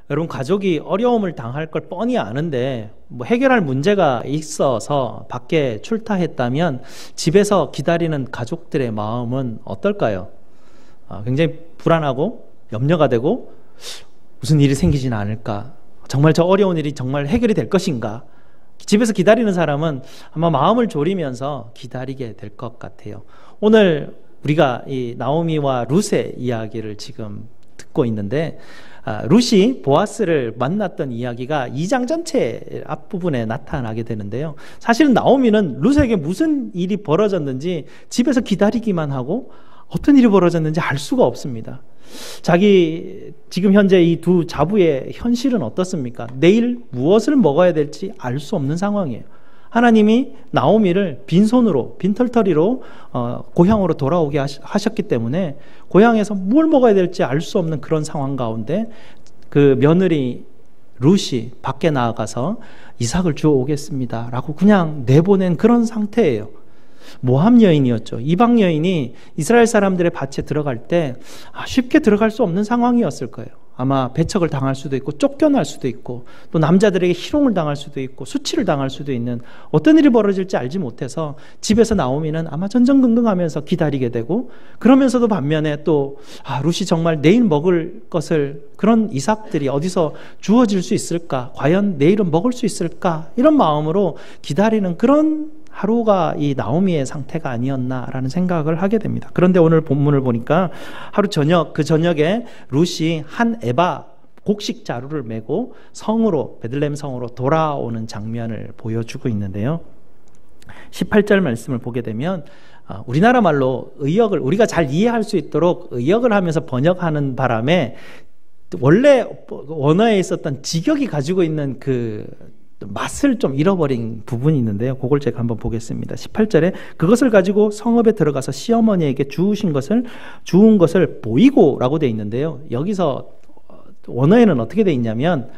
여러분, 가족이 어려움을 당할 걸 뻔히 아는데 뭐 해결할 문제가 있어서 밖에 출타했다면 집에서 기다리는 가족들의 마음은 어떨까요? 굉장히 불안하고 염려가 되고 무슨 일이 생기지는 않을까? 정말 저 어려운 일이 정말 해결이 될 것인가? 집에서 기다리는 사람은 아마 마음을 졸이면서 기다리게 될 것 같아요. 오늘 우리가 이 나오미와 룻의 이야기를 지금 듣고 있는데, 룻이 보아스를 만났던 이야기가 2장 전체 앞부분에 나타나게 되는데요. 사실은 나오미는 룻에게 무슨 일이 벌어졌는지 집에서 기다리기만 하고 어떤 일이 벌어졌는지 알 수가 없습니다. 지금 현재 이 두 자부의 현실은 어떻습니까? 내일 무엇을 먹어야 될지 알 수 없는 상황이에요. 하나님이 나오미를 빈손으로, 빈털터리로 고향으로 돌아오게 하셨기 때문에 고향에서 뭘 먹어야 될지 알 수 없는 그런 상황 가운데 그 며느리 룻이 밖에 나아가서 이삭을 주워 오겠습니다 라고 그냥 내보낸 그런 상태예요. 모함 여인이었죠. 이방 여인이 이스라엘 사람들의 밭에 들어갈 때 쉽게 들어갈 수 없는 상황이었을 거예요. 아마 배척을 당할 수도 있고 쫓겨날 수도 있고 또 남자들에게 희롱을 당할 수도 있고 수치를 당할 수도 있는 어떤 일이 벌어질지 알지 못해서 집에서 나오미는 아마 전전긍긍하면서 기다리게 되고, 그러면서도 반면에 또 룻이 정말 내일 먹을 것을, 그런 이삭들이 어디서 주어질 수 있을까, 과연 내일은 먹을 수 있을까, 이런 마음으로 기다리는 그런 하루가 이 나오미의 상태가 아니었나라는 생각을 하게 됩니다. 그런데 오늘 본문을 보니까 그 저녁에 룻이 한 에바 곡식 자루를 메고 베들레헴 성으로 돌아오는 장면을 보여주고 있는데요. 18절 말씀을 보게 되면 우리나라 말로 의역을 우리가 잘 이해할 수 있도록 의역을 하면서 번역하는 바람에 원래 원어에 있었던 직역이 가지고 있는 그 맛을 좀 잃어버린 부분이 있는데요. 그걸 제가 한번 보겠습니다. 18절에 그것을 가지고 성읍에 들어가서 시어머니에게 주운 것을 보이고 라고 되어 있는데요. 여기서 원어에는 어떻게 되어 있냐면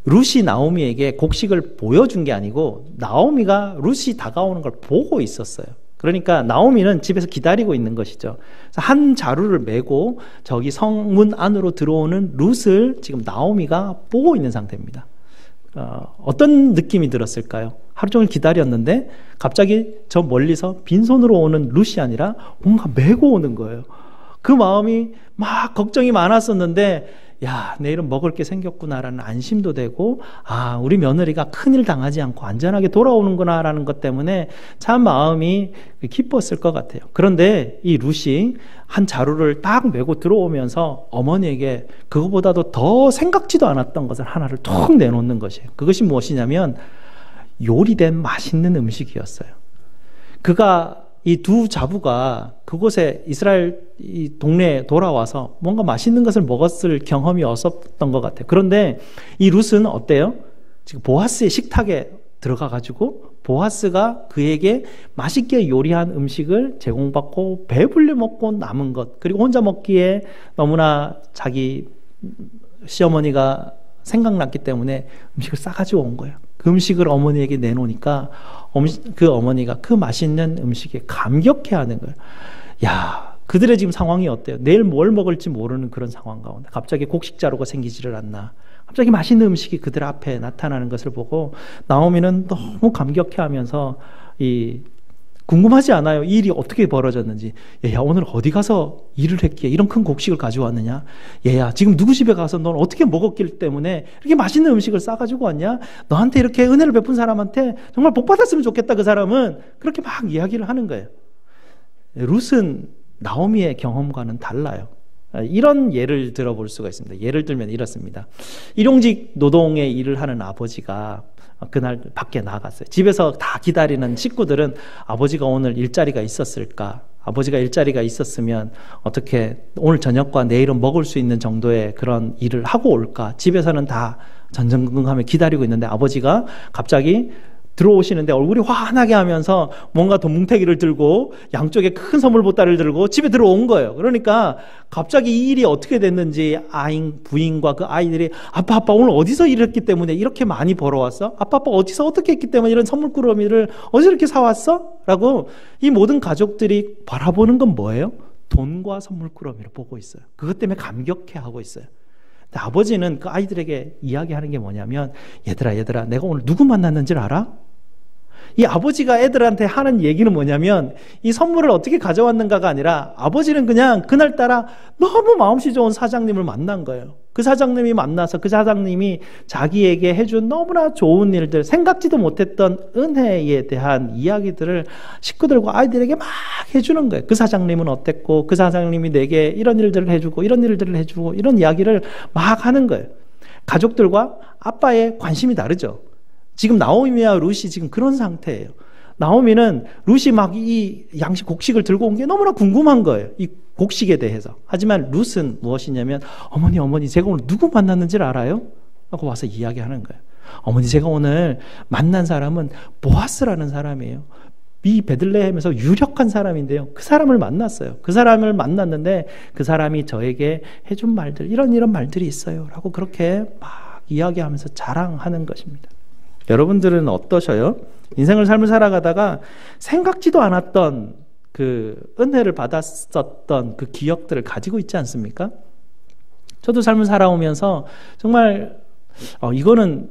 룻이 나오미에게 곡식을 보여준 게 아니고 나오미가 룻이 다가오는 걸 보고 있었어요. 그러니까 나오미는 집에서 기다리고 있는 것이죠. 한 자루를 메고 저기 성문 안으로 들어오는 룻을 지금 나오미가 보고 있는 상태입니다. 어떤 느낌이 들었을까요? 하루 종일 기다렸는데 갑자기 저 멀리서 빈손으로 오는 룻이 아니라 뭔가 메고 오는 거예요. 그 마음이 막 걱정이 많았었는데 내일은 먹을 게 생겼구나라는 안심도 되고, 우리 며느리가 큰일 당하지 않고 안전하게 돌아오는구나라는 것 때문에 참 마음이 기뻤을 것 같아요. 그런데 이 룻이 한 자루를 딱 메고 들어오면서 어머니에게 그거보다도 더 생각지도 않았던 것을 하나를 툭 내놓는 것이에요. 그것이 무엇이냐면 요리된 맛있는 음식이었어요. 이 두 자부가 그곳에 이스라엘 이 동네에 돌아와서 뭔가 맛있는 것을 먹었을 경험이 없었던 것 같아요. 그런데 이 룻은 어때요? 지금 보아스의 식탁에 들어가가지고 보아스가 그에게 맛있게 요리한 음식을 제공받고 배불리 먹고 남은 것, 그리고 혼자 먹기에 너무나 자기 시어머니가 생각났기 때문에 음식을 싸가지고 온 거예요. 그 음식을 어머니에게 내놓으니까 그 어머니가 그 맛있는 음식에 감격해하는 거예요. 그들의 지금 상황이 어때요? 내일 뭘 먹을지 모르는 그런 상황 가운데 갑자기 곡식 자루가 생기지를 않나, 갑자기 맛있는 음식이 그들 앞에 나타나는 것을 보고 나오미는 너무 감격해하면서 궁금하지 않아요? 이 일이 어떻게 벌어졌는지. 얘야, 오늘 어디 가서 일을 했기에 이런 큰 곡식을 가져왔느냐? 얘야, 지금 누구 집에 가서 넌 어떻게 먹었기 때문에 이렇게 맛있는 음식을 싸가지고 왔냐? 너한테 이렇게 은혜를 베푼 사람한테 정말 복 받았으면 좋겠다. 그 사람은 그렇게 막 이야기를 하는 거예요. 룻은 나오미의 경험과는 달라요. 이런 예를 들어볼 수가 있습니다. 예를 들면 이렇습니다. 일용직 노동의 일을 하는 아버지가 그날 밖에 나갔어요. 집에서 다 기다리는 식구들은 아버지가 오늘 일자리가 있었을까? 아버지가 일자리가 있었으면 어떻게 오늘 저녁과 내일은 먹을 수 있는 정도의 그런 일을 하고 올까? 집에서는 다 전전긍긍하며 기다리고 있는데 아버지가 갑자기 들어오시는데 얼굴이 환하게 하면서 뭔가 뭉태기를 들고 양쪽에 큰 선물 보따리를 들고 집에 들어온 거예요. 그러니까 갑자기 이 일이 어떻게 됐는지 부인과 그 아이들이 아빠 오늘 어디서 일을 했기 때문에 이렇게 많이 벌어왔어? 아빠 어디서 어떻게 했기 때문에 이런 선물꾸러미를 어디서 이렇게 사왔어? 라고 이 모든 가족들이 바라보는 건 뭐예요? 돈과 선물꾸러미를 보고 있어요. 그것 때문에 감격해하고 있어요. 근데 아버지는 그 아이들에게 이야기하는 게 뭐냐면 얘들아 내가 오늘 누구 만났는지를 알아? 이 아버지가 애들한테 하는 얘기는 뭐냐면 이 선물을 어떻게 가져왔는가가 아니라 아버지는 그냥 그날따라 너무 마음씨 좋은 사장님을 만난 거예요. 그 사장님이 만나서 그 사장님이 자기에게 해준 너무나 좋은 일들, 생각지도 못했던 은혜에 대한 이야기들을 식구들과 아이들에게 막 해주는 거예요. 그 사장님은 어땠고 그 사장님이 내게 이런 일들을 해주고 이런 일들을 해주고 이런 이야기를 막 하는 거예요. 가족들과 아빠의 관심이 다르죠. 지금 나오미와 룻이 지금 그런 상태예요. 나오미는 룻이 막 이 양식 곡식을 들고 온 게 너무나 궁금한 거예요. 이 곡식에 대해서. 하지만 룻은 무엇이냐면 어머니 제가 오늘 누구 만났는지를 알아요? 라고 와서 이야기하는 거예요. 어머니 제가 오늘 만난 사람은 보아스라는 사람이에요. 이 베들레헴에서 유력한 사람인데요. 그 사람을 만났어요. 그 사람을 만났는데 그 사람이 저에게 해준 말들 이런 말들이 있어요. 라고 그렇게 막 이야기하면서 자랑하는 것입니다. 여러분들은 어떠셔요? 인생을 삶을 살아가다가 생각지도 않았던 그 은혜를 받았었던 그 기억들을 가지고 있지 않습니까? 저도 삶을 살아오면서 정말 이거는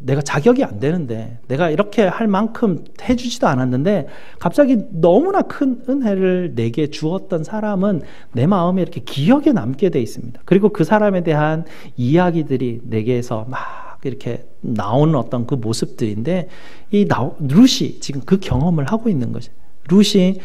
내가 자격이 안 되는데 내가 이렇게 할 만큼 해주지도 않았는데 갑자기 너무나 큰 은혜를 내게 주었던 사람은 내 마음에 이렇게 기억에 남게 돼 있습니다. 그리고 그 사람에 대한 이야기들이 내게서 막 이렇게 나오는 어떤 그 모습들인데 룻이 지금 그 경험을 하고 있는 거죠. 룻이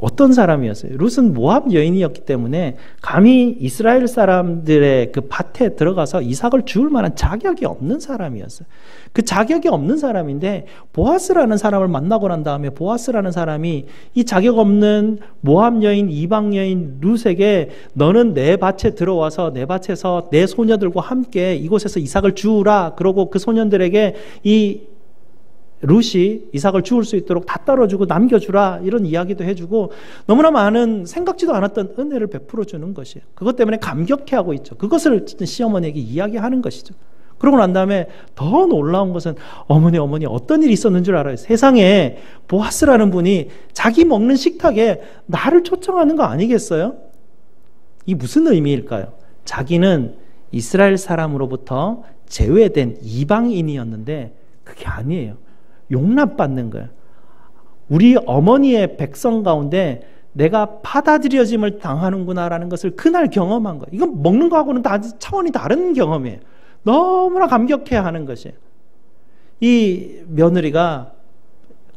어떤 사람이었어요? 룻은 모압 여인이었기 때문에 감히 이스라엘 사람들의 그 밭에 들어가서 이삭을 주울 만한 자격이 없는 사람이었어요. 그 자격이 없는 사람인데 보아스라는 사람을 만나고 난 다음에 보아스라는 사람이 이 자격 없는 모압 여인, 이방 여인 룻에게 너는 내 밭에 들어와서 내 밭에서 내 소녀들과 함께 이곳에서 이삭을 주우라. 그러고 그 소년들에게 이 룻이 이삭을 주울 수 있도록 다 떨어주고 남겨주라 이런 이야기도 해주고 너무나 많은 생각지도 않았던 은혜를 베풀어 주는 것이에요. 그것 때문에 감격해하고 있죠. 그것을 시어머니에게 이야기하는 것이죠. 그러고 난 다음에 더 놀라운 것은 어머니 어떤 일이 있었는 줄 알아요. 세상에 보아스라는 분이 자기 먹는 식탁에 나를 초청하는 거 아니겠어요? 이 무슨 의미일까요? 자기는 이스라엘 사람으로부터 제외된 이방인이었는데 그게 아니에요. 용납받는 거예요. 우리 어머니의 백성 가운데 내가 받아들여짐을 당하는구나라는 것을 그날 경험한 거예요. 이건 먹는 거하고는 다 차원이 다른 경험이에요. 너무나 감격해야 하는 것이에요. 이 며느리가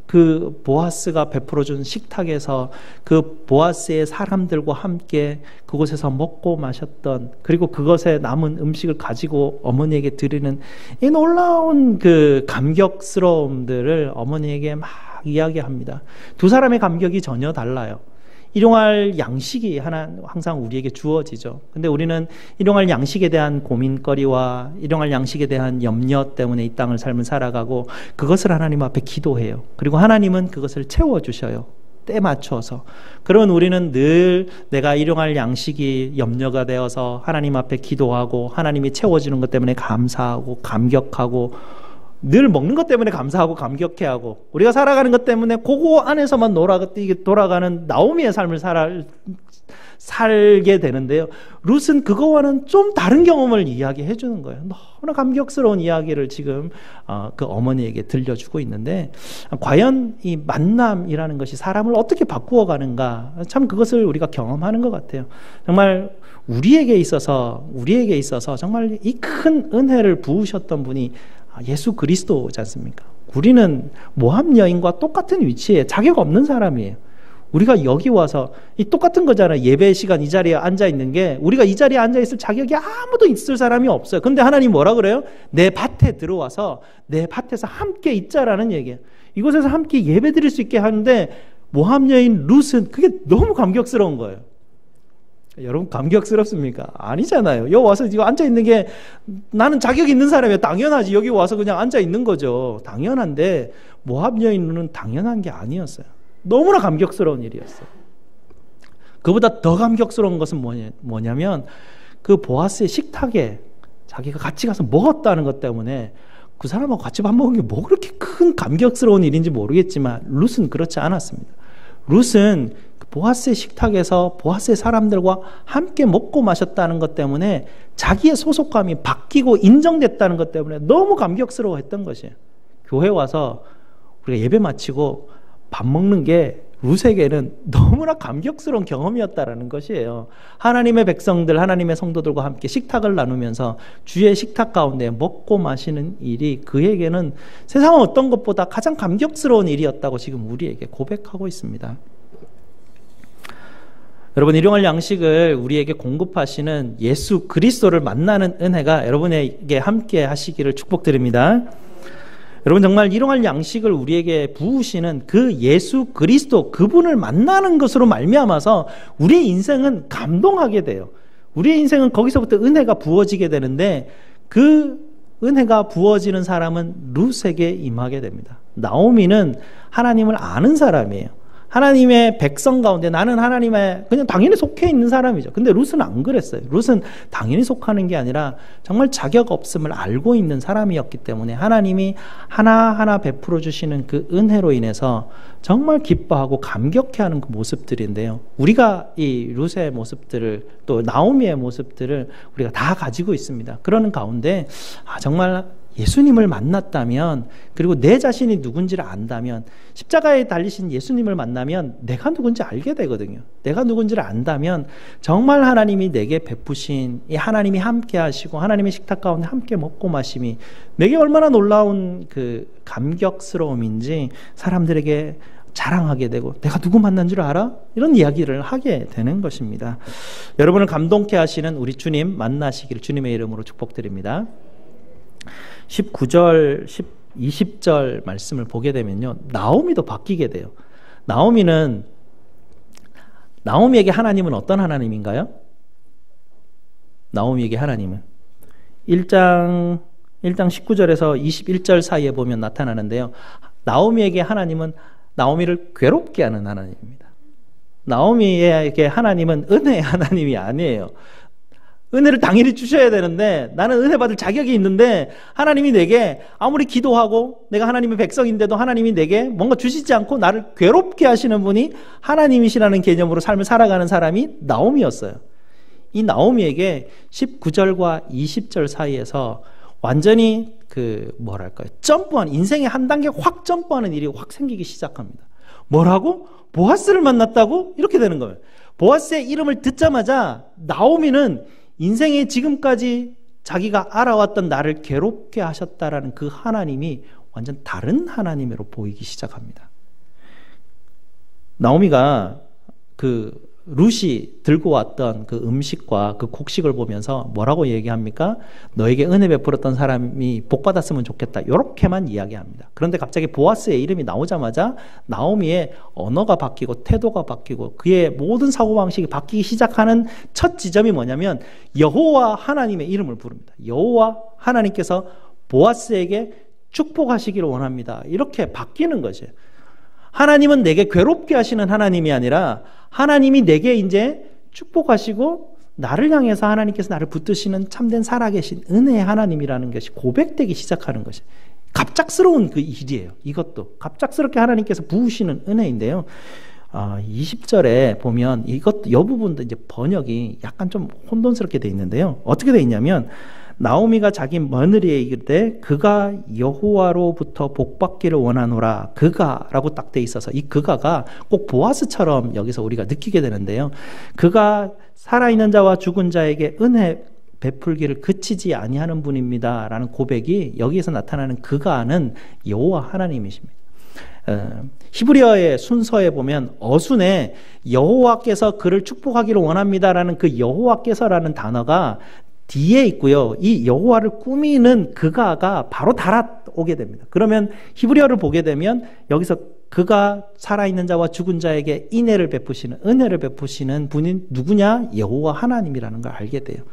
그 보아스가 베풀어준 식탁에서 그 보아스의 사람들과 함께 그곳에서 먹고 마셨던, 그리고 그것에 남은 음식을 가지고 어머니에게 드리는 이 놀라운 그 감격스러움들을 어머니에게 막 이야기합니다. 두 사람의 감격이 전혀 달라요. 일용할 양식이 항상 우리에게 주어지죠. 근데 우리는 일용할 양식에 대한 고민거리와 일용할 양식에 대한 염려 때문에 이 땅을 삶을 살아가고 그것을 하나님 앞에 기도해요. 그리고 하나님은 그것을 채워주셔요. 때 맞춰서. 그런 우리는 늘 내가 일용할 양식이 염려가 되어서 하나님 앞에 기도하고 하나님이 채워주는 것 때문에 감사하고 감격하고 늘 먹는 것 때문에 감사하고 감격해하고 우리가 살아가는 것 때문에 그거 안에서만 돌아가는 나오미의 삶을 살게 되는데요. 룻은 그거와는 좀 다른 경험을 이야기해 주는 거예요. 너무나 감격스러운 이야기를 지금 그 어머니에게 들려주고 있는데, 과연 이 만남이라는 것이 사람을 어떻게 바꾸어 가는가, 참 그것을 우리가 경험하는 것 같아요. 정말 우리에게 있어서 정말 이 큰 은혜를 부으셨던 분이 예수 그리스도지 않습니까? 우리는 모압 여인과 똑같은 위치에 자격 없는 사람이에요. 우리가 여기 와서 이 똑같은 거잖아요. 예배 시간 이 자리에 앉아 있는 게, 우리가 이 자리에 앉아 있을 자격이 아무도 있을 사람이 없어요. 근데 하나님 뭐라 그래요? 내 밭에 들어와서 내 밭에서 함께 있자라는 얘기예요. 이곳에서 함께 예배 드릴 수 있게 하는데 모압 여인 룻은 그게 너무 감격스러운 거예요. 여러분 감격스럽습니까? 아니잖아요. 여기 와서 지금 앉아 있는 게 나는 자격 있는 사람이에요. 당연하지. 여기 와서 그냥 앉아 있는 거죠. 당연한데 모압 여인은 당연한 게 아니었어요. 너무나 감격스러운 일이었어요. 그보다 더 감격스러운 것은 뭐냐면 그 보아스의 식탁에 자기가 같이 가서 먹었다는 것 때문에 그 사람하고 같이 밥 먹은 게 뭐 그렇게 큰 감격스러운 일인지 모르겠지만 룻은 그렇지 않았습니다. 룻은 보아스의 식탁에서 보아스의 사람들과 함께 먹고 마셨다는 것 때문에 자기의 소속감이 바뀌고 인정됐다는 것 때문에 너무 감격스러워했던 것이에요. 교회 와서 우리가 예배 마치고 밥 먹는 게 룻에게는 너무나 감격스러운 경험이었다라는 것이에요. 하나님의 백성들, 하나님의 성도들과 함께 식탁을 나누면서 주의 식탁 가운데 먹고 마시는 일이 그에게는 세상 어떤 것보다 가장 감격스러운 일이었다고 지금 우리에게 고백하고 있습니다. 여러분, 일용할 양식을 우리에게 공급하시는 예수 그리스도를 만나는 은혜가 여러분에게 함께 하시기를 축복드립니다. 여러분, 정말 일용할 양식을 우리에게 부으시는 그 예수 그리스도, 그분을 만나는 것으로 말미암아서 우리의 인생은 감동하게 돼요. 우리의 인생은 거기서부터 은혜가 부어지게 되는데, 그 은혜가 부어지는 사람은 룻에게 임하게 됩니다. 나오미는 하나님을 아는 사람이에요. 하나님의 백성 가운데 나는 하나님의 그냥 당연히 속해 있는 사람이죠. 근데 룻은 안 그랬어요. 룻은 당연히 속하는 게 아니라 정말 자격 없음을 알고 있는 사람이었기 때문에 하나님이 하나하나 베풀어 주시는 그 은혜로 인해서 정말 기뻐하고 감격해하는 그 모습들인데요. 우리가 이 룻의 모습들을, 또 나오미의 모습들을 우리가 다 가지고 있습니다. 그러는 가운데 정말 예수님을 만났다면, 그리고 내 자신이 누군지를 안다면, 십자가에 달리신 예수님을 만나면 내가 누군지 알게 되거든요. 내가 누군지를 안다면 정말 하나님이 내게 베푸신 이 하나님이 함께 하시고 하나님의 식탁 가운데 함께 먹고 마심이 내게 얼마나 놀라운 그 감격스러움인지 사람들에게 자랑하게 되고, 내가 누구 만난 줄 알아? 이런 이야기를 하게 되는 것입니다. 여러분을 감동케 하시는 우리 주님 만나시기를 주님의 이름으로 축복드립니다. 19절, 20절 말씀을 보게 되면요, 나오미도 바뀌게 돼요. 나오미에게 하나님은 어떤 하나님인가요? 나오미에게 하나님은 1장 19절에서 21절 사이에 보면 나타나는데요, 나오미에게 하나님은 나오미를 괴롭게 하는 하나님입니다. 나오미에게 하나님은 은혜의 하나님이 아니에요. 은혜를 당연히 주셔야 되는데, 나는 은혜 받을 자격이 있는데 하나님이 내게 아무리 기도하고 내가 하나님의 백성인데도 하나님이 내게 뭔가 주시지 않고 나를 괴롭게 하시는 분이 하나님이시라는 개념으로 삶을 살아가는 사람이 나오미였어요. 이 나오미에게 19절과 20절 사이에서 완전히 점프한, 인생의 한 단계 확 점프하는 일이 확 생기기 시작합니다. 뭐라고? 보아스를 만났다고? 이렇게 되는 거예요. 보아스의 이름을 듣자마자 나오미는 인생에 지금까지 자기가 알아왔던 나를 괴롭게 하셨다라는 그 하나님이 완전 다른 하나님으로 보이기 시작합니다. 나오미가 룻이 들고 왔던 그 음식과 그 곡식을 보면서 뭐라고 얘기합니까? 너에게 은혜 베풀었던 사람이 복 받았으면 좋겠다, 이렇게만 이야기합니다. 그런데 갑자기 보아스의 이름이 나오자마자 나오미의 언어가 바뀌고 태도가 바뀌고 그의 모든 사고방식이 바뀌기 시작하는 첫 지점이 뭐냐면, 여호와 하나님의 이름을 부릅니다. 여호와 하나님께서 보아스에게 축복하시기를 원합니다, 이렇게 바뀌는 것이에요. 하나님은 내게 괴롭게 하시는 하나님이 아니라 하나님이 내게 이제 축복하시고 나를 향해서 하나님께서 나를 붙드시는 참된 살아계신 은혜의 하나님이라는 것이 고백되기 시작하는 것이 갑작스러운 그 일이에요. 이것도 갑작스럽게 하나님께서 부으시는 은혜인데요. 20절에 보면 이 부분도 이제 번역이 약간 좀 혼돈스럽게 돼 있는데요. 어떻게 돼 있냐면, 나오미가 자기 며느리에게 이르되 그가 여호와로부터 복받기를 원하노라, 그가라고 딱 돼 있어서 이 그가가 꼭 보아스처럼 여기서 우리가 느끼게 되는데요, 그가 살아있는 자와 죽은 자에게 은혜 베풀기를 그치지 아니하는 분입니다 라는 고백이 여기에서 나타나는 그가는 여호와 하나님이십니다. 히브리어의 순서에 보면 어순에 여호와께서 그를 축복하기를 원합니다라는 그 여호와께서라는 단어가 뒤에 있고요, 이 여호와를 꾸미는 그가가 바로 달아오게 됩니다. 그러면 히브리어를 보게 되면 여기서 그가 살아있는 자와 죽은 자에게 은혜를 베푸시는 분이 누구냐? 여호와 하나님이라는 걸 알게 돼요.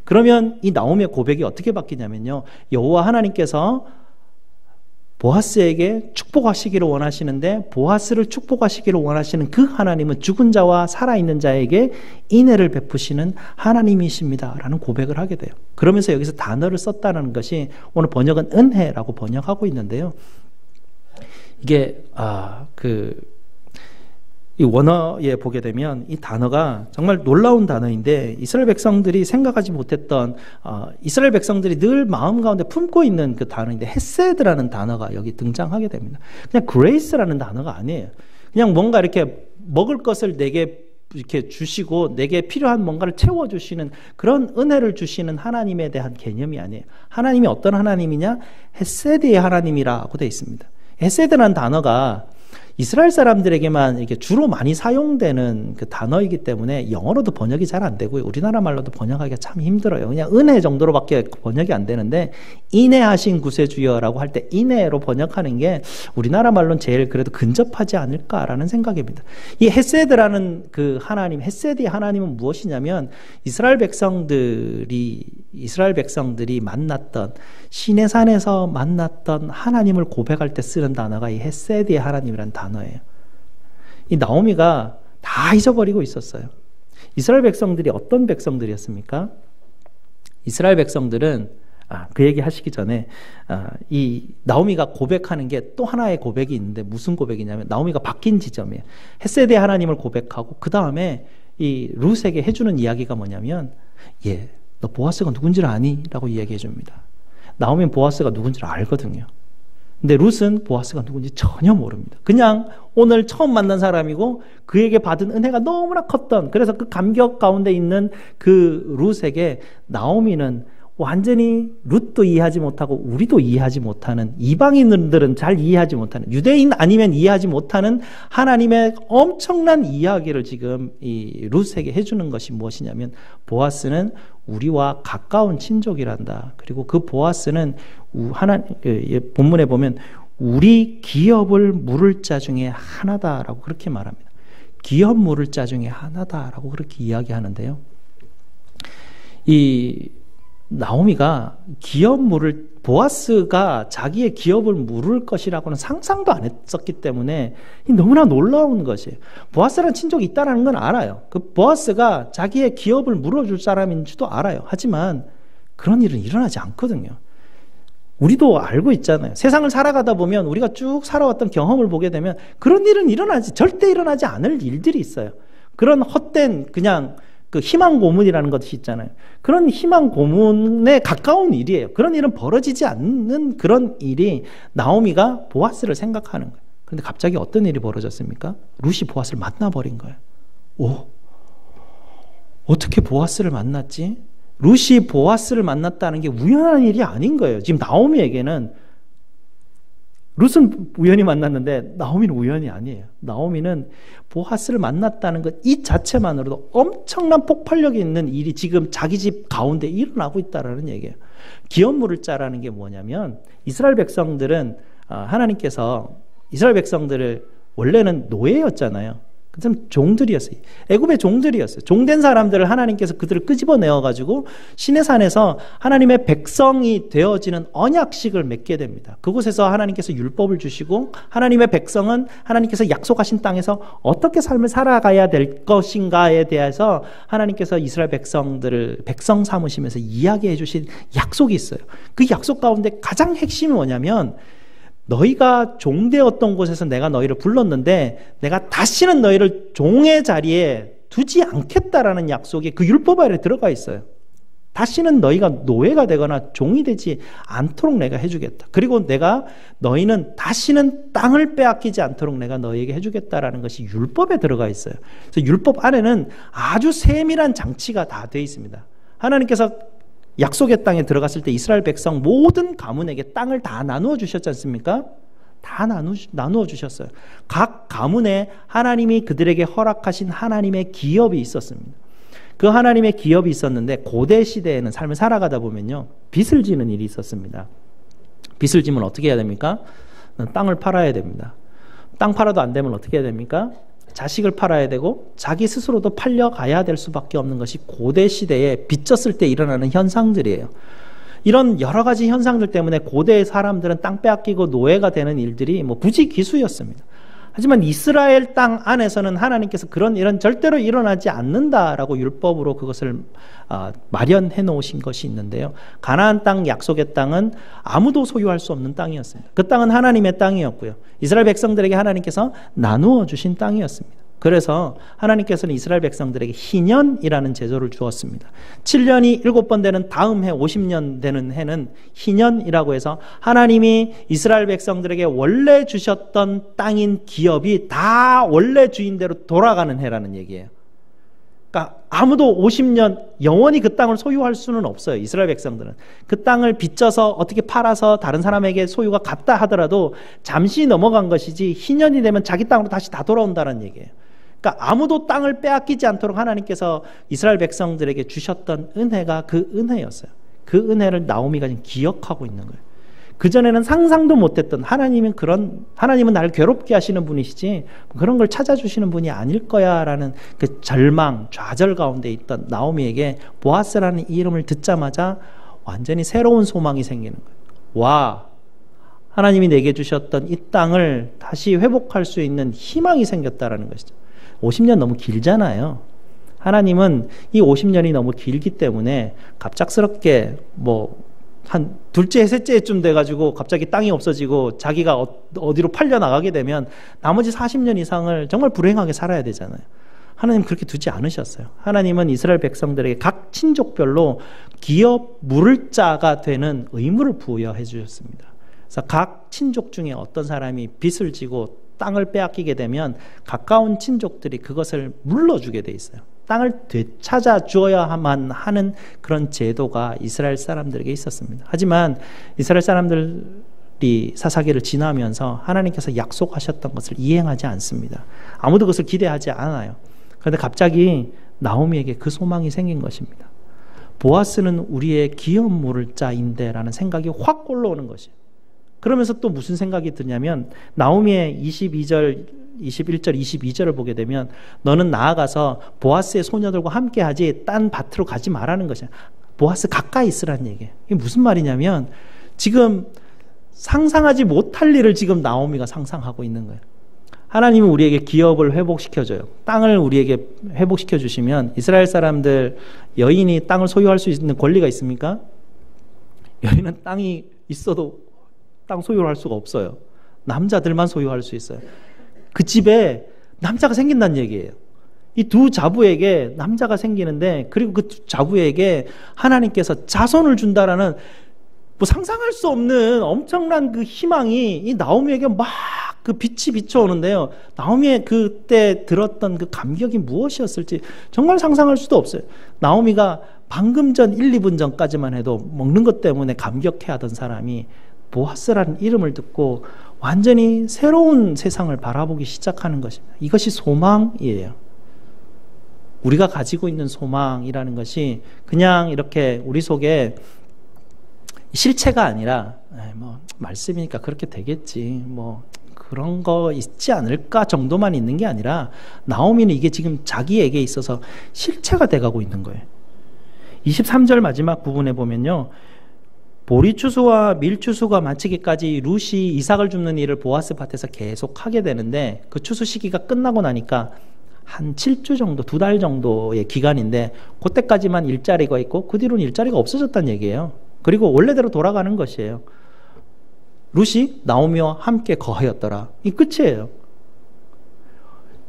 그러면 이 나오미의 고백이 어떻게 바뀌냐면요, 여호와 하나님께서 보아스에게 축복하시기를 원하시는데, 보아스를 축복하시기를 원하시는 그 하나님은 죽은 자와 살아있는 자에게 인애를 베푸시는 하나님이십니다 라는 고백을 하게 돼요. 그러면서 여기서 단어를 썼다는 것이 오늘 번역은 은혜라고 번역하고 있는데요, 이게 이 원어에 보게 되면 이 단어가 정말 놀라운 단어인데 이스라엘 백성들이 생각하지 못했던 이스라엘 백성들이 늘 마음 가운데 품고 있는 그 단어인데 헤세드라는 단어가 여기 등장하게 됩니다. 그냥 그레이스라는 단어가 아니에요. 그냥 뭔가 이렇게 먹을 것을 내게 이렇게 주시고 내게 필요한 뭔가를 채워주시는 그런 은혜를 주시는 하나님에 대한 개념이 아니에요. 하나님이 어떤 하나님이냐? 헤세드의 하나님이라고 되어 있습니다. 헤세드라는 단어가 이스라엘 사람들에게만 이렇게 주로 많이 사용되는 그 단어이기 때문에 영어로도 번역이 잘 안 되고요. 우리나라 말로도 번역하기가 참 힘들어요. 그냥 은혜 정도로밖에 번역이 안 되는데 인애하신 구세주여라고 할 때 인애로 번역하는 게 우리나라 말로는 제일 그래도 근접하지 않을까라는 생각입니다. 이 헤세드라는 그 하나님, 헤세드의 하나님은 무엇이냐면 이스라엘 백성들이 만났던 시내산에서 만났던 하나님을 고백할 때 쓰는 단어가 이 헤세드의 하나님이라는 단어예요. 이 나오미가 다 잊어버리고 있었어요. 이스라엘 백성들이 어떤 백성들이었습니까? 이스라엘 백성들은 그 얘기 하시기 전에 이 나오미가 고백하는 게 또 하나의 고백이 있는데 무슨 고백이냐면 나오미가 바뀐 지점이에요. 헤세드의 하나님을 고백하고 그 다음에 이 룻에게 해주는 이야기가 뭐냐면 너 보아스가 누군지를 아니? 라고 이야기해 줍니다. 나오미는 보아스가 누군지를 알거든요. 근데 룻은 보아스가 누군지 전혀 모릅니다. 그냥 오늘 처음 만난 사람이고 그에게 받은 은혜가 너무나 컸던, 그래서 그 감격 가운데 있는 그 룻에게 나오미는 완전히 룻도 이해하지 못하고 우리도 이해하지 못하는, 이방인들은 잘 이해하지 못하는, 유대인 아니면 이해하지 못하는 하나님의 엄청난 이야기를 지금 이 룻에게 해주는 것이 무엇이냐면 보아스는 우리와 가까운 친족이란다. 그리고 그 보아스는 본문에 보면 우리 기업을 물을 자 중에 하나다라고 그렇게 말합니다. 기업 물을 자 중에 하나다라고 그렇게 이야기하는데요. 이 나오미가 보아스가 자기의 기업을 물을 것이라고는 상상도 안 했었기 때문에 너무나 놀라운 것이에요. 보아스라는 친족이 있다는 건 알아요. 그 보아스가 자기의 기업을 물어줄 사람인지도 알아요. 하지만 그런 일은 일어나지 않거든요. 우리도 알고 있잖아요. 세상을 살아가다 보면 우리가 쭉 살아왔던 경험을 보게 되면 그런 일은 절대 일어나지 않을 일들이 있어요. 그런 헛된 그냥 그 희망 고문이라는 것이 있잖아요. 그런 희망 고문에 가까운 일이에요. 그런 일은 벌어지지 않는 그런 일이 나오미가 보아스를 생각하는 거예요. 그런데 갑자기 어떤 일이 벌어졌습니까? 룻이 보아스를 만나버린 거예요. 어떻게 보아스를 만났지? 룻이 보아스를 만났다는 게 우연한 일이 아닌 거예요. 지금 나오미에게는 룻은 우연히 만났는데 나오미는 우연이 아니에요. 나오미는 보아스를 만났다는 것 이 자체만으로도 엄청난 폭발력이 있는 일이 지금 자기 집 가운데 일어나고 있다는 얘기예요. 기업 물을 자라는 게 뭐냐면 이스라엘 백성들은 하나님께서 이스라엘 백성들을 원래는 노예였잖아요. 그 사람 종들이었어요. 애굽의 종들이었어요. 종된 사람들을 하나님께서 그들을 끄집어내어가지고 시내산에서 하나님의 백성이 되어지는 언약식을 맺게 됩니다. 그곳에서 하나님께서 율법을 주시고 하나님의 백성은 하나님께서 약속하신 땅에서 어떻게 삶을 살아가야 될 것인가에 대해서 하나님께서 이스라엘 백성들을 백성 삼으시면서 이야기해 주신 약속이 있어요. 그 약속 가운데 가장 핵심이 뭐냐면 너희가 종되었던 곳에서 내가 너희를 불렀는데 내가 다시는 너희를 종의 자리에 두지 않겠다라는 약속이 그 율법 아래에 들어가 있어요. 다시는 너희가 노예가 되거나 종이 되지 않도록 내가 해주겠다. 그리고 너희는 다시는 땅을 빼앗기지 않도록 내가 너희에게 해주겠다라는 것이 율법에 들어가 있어요. 그래서 율법 안에는 아주 세밀한 장치가 다 되어 있습니다. 하나님께서 약속의 땅에 들어갔을 때 이스라엘 백성 모든 가문에게 땅을 다 나누어 주셨지 않습니까? 다 나누어 주셨어요. 각 가문에 하나님이 그들에게 허락하신 하나님의 기업이 있었습니다. 그 하나님의 기업이 있었는데 고대 시대에는 삶을 살아가다 보면요, 빚을 지는 일이 있었습니다. 빚을 지면 어떻게 해야 됩니까? 땅을 팔아야 됩니다. 땅 팔아도 안 되면 어떻게 해야 됩니까? 자식을 팔아야 되고 자기 스스로도 팔려가야 될 수밖에 없는 것이 고대 시대에 빚졌을 때 일어나는 현상들이에요. 이런 여러 가지 현상들 때문에 고대 사람들은 땅 빼앗기고 노예가 되는 일들이 부지기수였습니다. 하지만 이스라엘 땅 안에서는 하나님께서 그런 일은 절대로 일어나지 않는다라고 율법으로 그것을 마련해 놓으신 것이 있는데요. 가나안 땅, 약속의 땅은 아무도 소유할 수 없는 땅이었습니다. 그 땅은 하나님의 땅이었고요. 이스라엘 백성들에게 하나님께서 나누어 주신 땅이었습니다. 그래서 하나님께서는 이스라엘 백성들에게 희년이라는 제도를 주었습니다. 7년이 7번 되는 다음 해 50년 되는 해는 희년이라고 해서 하나님이 이스라엘 백성들에게 원래 주셨던 땅인 기업이 다 원래 주인대로 돌아가는 해라는 얘기예요. 그러니까 아무도 50년 영원히 그 땅을 소유할 수는 없어요. 이스라엘 백성들은 그 땅을 빚져서 어떻게 팔아서 다른 사람에게 소유가 갔다 하더라도 잠시 넘어간 것이지 희년이 되면 자기 땅으로 다시 다 돌아온다는 얘기예요. 그러니까 아무도 땅을 빼앗기지 않도록 하나님께서 이스라엘 백성들에게 주셨던 은혜가 그 은혜였어요. 그 은혜를 나오미가 지금 기억하고 있는 거예요. 그전에는 상상도 못했던 하나님은 나를 괴롭게 하시는 분이시지 그런 걸 찾아주시는 분이 아닐 거야 라는 그 절망, 좌절 가운데 있던 나오미에게 보아스라는 이름을 듣자마자 완전히 새로운 소망이 생기는 거예요. 와, 하나님이 내게 주셨던 이 땅을 다시 회복할 수 있는 희망이 생겼다라는 것이죠. 50년 너무 길잖아요. 하나님은 이 50년이 너무 길기 때문에 갑작스럽게 한 둘째, 셋째쯤 돼가지고 갑자기 땅이 없어지고 자기가 어디로 팔려 나가게 되면 나머지 40년 이상을 정말 불행하게 살아야 되잖아요. 하나님 그렇게 두지 않으셨어요. 하나님은 이스라엘 백성들에게 각 친족별로 기업 물을 자가 되는 의무를 부여해 주셨습니다. 그래서 각 친족 중에 어떤 사람이 빚을 지고 땅을 빼앗기게 되면 가까운 친족들이 그것을 물러주게 돼 있어요. 땅을 되찾아 주어야만 하는 그런 제도가 이스라엘 사람들에게 있었습니다. 하지만 이스라엘 사람들이 사사기를 지나면서 하나님께서 약속하셨던 것을 이행하지 않습니다. 아무도 그것을 기대하지 않아요. 그런데 갑자기 나오미에게 그 소망이 생긴 것입니다. 보아스는 우리의 기업 물을 자인데 라는 생각이 확 올라오는 것이에요. 그러면서 또 무슨 생각이 드냐면 나오미의 22절, 21절, 22절을 보게 되면 너는 나아가서 보아스의 소녀들과 함께하지 딴 밭으로 가지 말라는 것이야. 보아스 가까이 있으라는 얘기예요. 이게 무슨 말이냐면 지금 상상하지 못할 일을 지금 나오미가 상상하고 있는 거예요. 하나님은 우리에게 기업을 회복시켜줘요. 땅을 우리에게 회복시켜 주시면 이스라엘 사람들 여인이 땅을 소유할 수 있는 권리가 있습니까? 여인은 땅이 있어도 땅 소유를 할 수가 없어요. 남자들만 소유할 수 있어요. 그 집에 남자가 생긴다는 얘기예요. 이 두 자부에게 남자가 생기는데 그리고 그 자부에게 하나님께서 자손을 준다라는 상상할 수 없는 엄청난 그 희망이 이 나오미에게 막 그 빛이 비춰오는데요. 나오미의 그때 들었던 그 감격이 무엇이었을지 정말 상상할 수도 없어요. 나오미가 방금 전 1, 2분 전까지만 해도 먹는 것 때문에 감격해하던 사람이 보아스라는 이름을 듣고 완전히 새로운 세상을 바라보기 시작하는 것입니다. 이것이 소망이에요. 우리가 가지고 있는 소망이라는 것이 그냥 이렇게 우리 속에 실체가 아니라 말씀이니까 그렇게 되겠지 그런 거 있지 않을까 정도만 있는 게 아니라 나오미는 이게 지금 자기에게 있어서 실체가 돼가고 있는 거예요. 23절 마지막 부분에 보면요. 보리 추수와 밀 추수가 마치기까지 룻이 이삭을 줍는 일을 보아스 밭에서 계속 하게 되는데 그 추수 시기가 끝나고 나니까 한 7주 정도, 2달 정도의 기간인데 그때까지만 일자리가 있고 그 뒤로는 일자리가 없어졌다는 얘기예요. 그리고 원래대로 돌아가는 것이에요. 룻이 나오미와 함께 거하였더라. 이 끝이에요.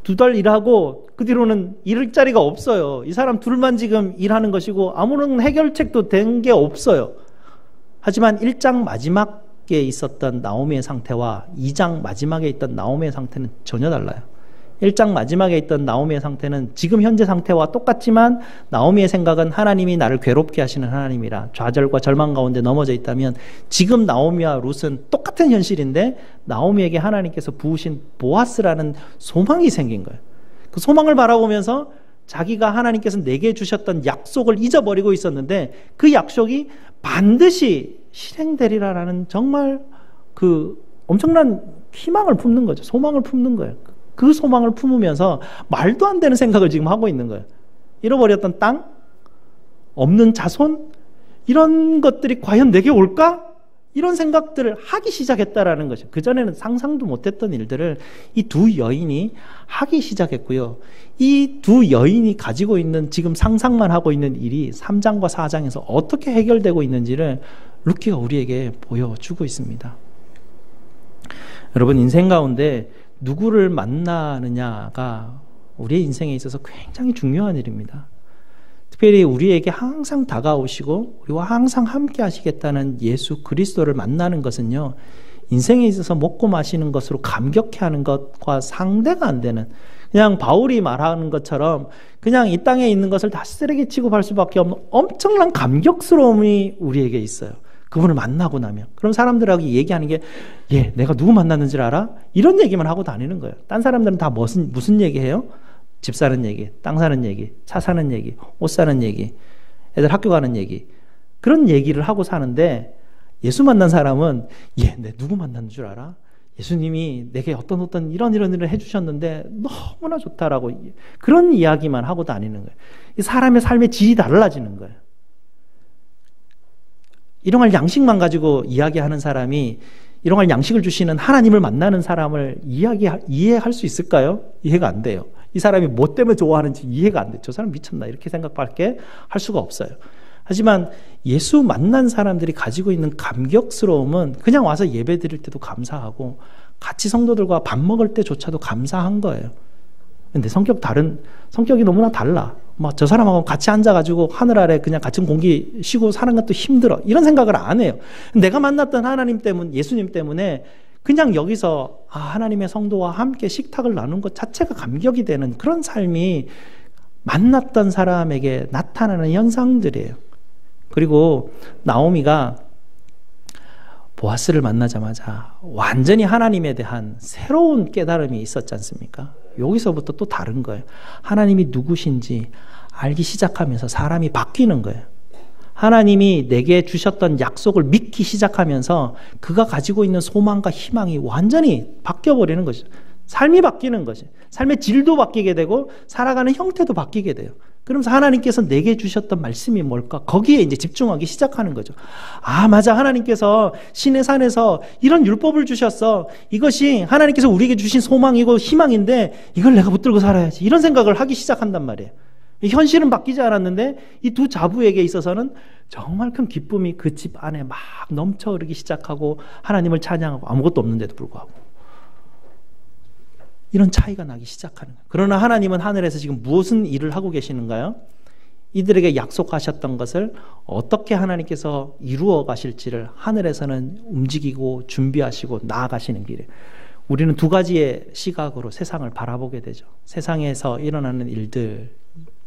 2달 일하고 그 뒤로는 일자리가 없어요. 이 사람 둘만 지금 일하는 것이고 아무런 해결책도 된 게 없어요. 하지만 1장 마지막에 있었던 나오미의 상태와 2장 마지막에 있던 나오미의 상태는 전혀 달라요. 1장 마지막에 있던 나오미의 상태는 지금 현재 상태와 똑같지만 나오미의 생각은 하나님이 나를 괴롭게 하시는 하나님이라 좌절과 절망 가운데 넘어져 있다면 지금 나오미와 룻은 똑같은 현실인데 나오미에게 하나님께서 부으신 보아스라는 소망이 생긴 거예요. 그 소망을 바라보면서 자기가 하나님께서 내게 주셨던 약속을 잊어버리고 있었는데 그 약속이 반드시 실행되리라라는 정말 그 엄청난 희망을 품는 거죠. 소망을 품는 거예요. 그 소망을 품으면서 말도 안 되는 생각을 지금 하고 있는 거예요. 잃어버렸던 땅, 없는 자손, 이런 것들이 과연 내게 올까? 이런 생각들을 하기 시작했다라는 것이죠. 그전에는 상상도 못했던 일들을 이 두 여인이 하기 시작했고요. 이 두 여인이 가지고 있는 지금 상상만 하고 있는 일이 3장과 4장에서 어떻게 해결되고 있는지를 루키가 우리에게 보여주고 있습니다. 여러분 인생 가운데 누구를 만나느냐가 우리의 인생에 있어서 굉장히 중요한 일입니다. 특별히 우리에게 항상 다가오시고 우리와 항상 함께 하시겠다는 예수 그리스도를 만나는 것은요, 인생에 있어서 먹고 마시는 것으로 감격해하는 것과 상대가 안 되는, 그냥 바울이 말하는 것처럼 그냥 이 땅에 있는 것을 다 쓰레기 취급할 수밖에 없는 엄청난 감격스러움이 우리에게 있어요. 그분을 만나고 나면. 그럼 사람들하고 얘기하는 게, 내가 누구 만났는지 알아? 이런 얘기만 하고 다니는 거예요. 딴 사람들은 다 무슨 얘기해요? 집 사는 얘기, 땅 사는 얘기, 차 사는 얘기, 옷 사는 얘기, 애들 학교 가는 얘기, 그런 얘기를 하고 사는데, 예수 만난 사람은 내 누구 만난 줄 알아? 예수님이 내게 어떤 이런 일을 해주셨는데 너무나 좋다라고 그런 이야기만 하고 다니는 거예요. 사람의 삶의 질이 달라지는 거예요. 일용할 양식만 가지고 이야기하는 사람이 일용할 양식을 주시는 하나님을 만나는 사람을 이해할 수 있을까요? 이해가 안 돼요. 이 사람이 뭐 때문에 좋아하는지 이해가 안 돼요. 저 사람 미쳤나 이렇게 생각밖에 할 수가 없어요. 하지만 예수 만난 사람들이 가지고 있는 감격스러움은 그냥 와서 예배 드릴 때도 감사하고 같이 성도들과 밥 먹을 때조차도 감사한 거예요. 근데 성격이 너무나 달라. 저 사람하고 같이 앉아가지고 하늘 아래 그냥 같은 공기 쉬고 사는 것도 힘들어. 이런 생각을 안 해요. 내가 만났던 예수님 때문에 그냥 여기서 하나님의 성도와 함께 식탁을 나눈 것 자체가 감격이 되는 그런 삶이 만났던 사람에게 나타나는 현상들이에요. 그리고 나오미가 보아스를 만나자마자 완전히 하나님에 대한 새로운 깨달음이 있었지 않습니까? 여기서부터 또 다른 거예요. 하나님이 누구신지 알기 시작하면서 사람이 바뀌는 거예요. 하나님이 내게 주셨던 약속을 믿기 시작하면서 그가 가지고 있는 소망과 희망이 완전히 바뀌어버리는 것이죠. 삶이 바뀌는 것이죠. 삶의 질도 바뀌게 되고 살아가는 형태도 바뀌게 돼요. 그러면서 하나님께서 내게 주셨던 말씀이 뭘까? 거기에 이제 집중하기 시작하는 거죠. 맞아. 하나님께서 시내산에서 이런 율법을 주셨어. 이것이 하나님께서 우리에게 주신 소망이고 희망인데 이걸 내가 붙들고 살아야지. 이런 생각을 하기 시작한단 말이에요. 현실은 바뀌지 않았는데 이 두 자부에게 있어서는 정말 큰 기쁨이 그 집 안에 막 넘쳐 흐르기 시작하고 하나님을 찬양하고 아무것도 없는데도 불구하고 이런 차이가 나기 시작하는 거예요. 그러나 하나님은 하늘에서 지금 무슨 일을 하고 계시는가요? 이들에게 약속하셨던 것을 어떻게 하나님께서 이루어 가실지를 하늘에서는 움직이고 준비하시고 나아가시는 길이에요. 우리는 두 가지의 시각으로 세상을 바라보게 되죠. 세상에서 일어나는 일들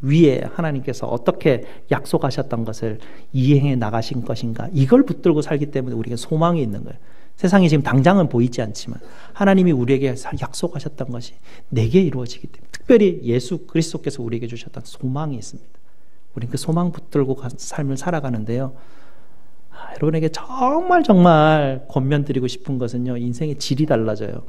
위에 하나님께서 어떻게 약속하셨던 것을 이행해 나가신 것인가, 이걸 붙들고 살기 때문에 우리에게 소망이 있는 거예요. 세상이 지금 당장은 보이지 않지만 하나님이 우리에게 약속하셨던 것이 내게 이루어지기 때문에, 특별히 예수 그리스도께서 우리에게 주셨던 소망이 있습니다. 우리는 그 소망 붙들고 삶을 살아가는데요, 여러분에게 정말 권면드리고 싶은 것은요, 인생의 질이 달라져요.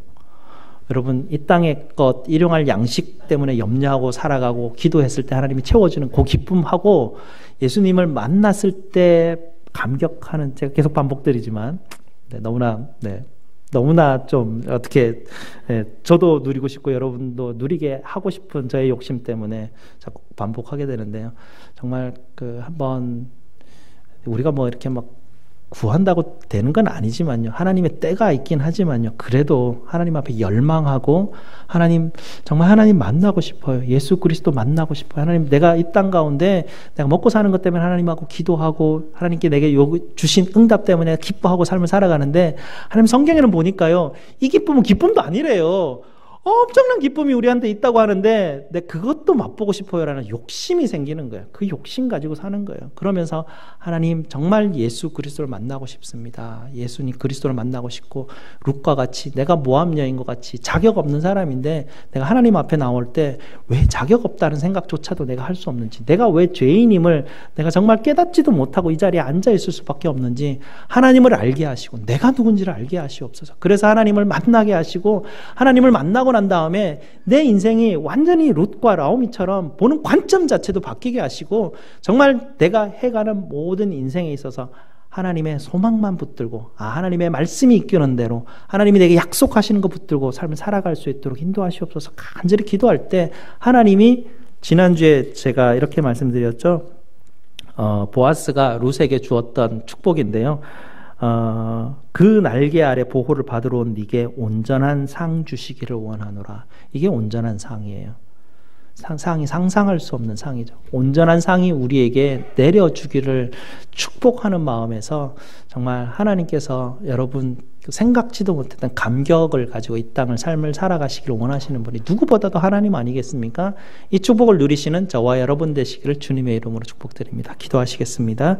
여러분, 이 땅의 것, 일용할 양식 때문에 염려하고 살아가고 기도했을 때 하나님이 채워주는 그 기쁨하고 예수님을 만났을 때 감격하는, 제가 계속 반복드리지만 너무나 좀 어떻게, 저도 누리고 싶고 여러분도 누리게 하고 싶은 저의 욕심 때문에 자꾸 반복하게 되는데요. 정말 한번 우리가 이렇게 구한다고 되는 건 아니지만요, 하나님의 때가 있긴 하지만요, 그래도 하나님 앞에 열망하고 정말 하나님 만나고 싶어요. 예수 그리스도 만나고 싶어요. 하나님, 내가 이 땅 가운데 내가 먹고 사는 것 때문에 하나님하고 기도하고 하나님께 내게 주신 응답 때문에 기뻐하고 삶을 살아가는데, 하나님 성경에는 보니까요, 이 기쁨은 기쁨도 아니래요. 엄청난 기쁨이 우리한테 있다고 하는데 내 그것도 맛보고 싶어요라는 욕심이 생기는 거예요. 그 욕심 가지고 사는 거예요. 그러면서 하나님, 정말 예수 그리스도를 만나고 싶습니다. 예수님 그리스도를 만나고 싶고, 룻과 같이 내가 모함 여인과 같이 자격 없는 사람인데 내가 하나님 앞에 나올 때 왜 자격 없다는 생각조차도 내가 할 수 없는지, 내가 왜 죄인임을 내가 정말 깨닫지도 못하고 이 자리에 앉아 있을 수밖에 없는지 하나님을 알게 하시고 내가 누군지를 알게 하시옵소서. 그래서 하나님을 만나게 하시고, 하나님을 만나고 난 다음에 내 인생이 완전히 룻과 나오미처럼 보는 관점 자체도 바뀌게 하시고, 정말 내가 해가는 모든 인생에 있어서 하나님의 소망만 붙들고, 하나님의 말씀이 이끄는 대로 하나님이 내게 약속하시는 거 붙들고 삶을 살아갈 수 있도록 인도하시옵소서. 간절히 기도할 때 하나님이, 지난주에 제가 이렇게 말씀드렸죠. 보아스가 룻에게 주었던 축복인데요, 그 날개 아래 보호를 받으러 온 네게 온전한 상 주시기를 원하노라. 이게 온전한 상이에요. 상이 상상할 수 없는 상이죠. 온전한 상이 우리에게 내려주기를 축복하는 마음에서 정말 하나님께서 여러분 생각지도 못했던 감격을 가지고 이 땅을 삶을 살아가시기를 원하시는 분이 누구보다도 하나님 아니겠습니까? 이 축복을 누리시는 저와 여러분 되시기를 주님의 이름으로 축복드립니다. 기도하시겠습니다.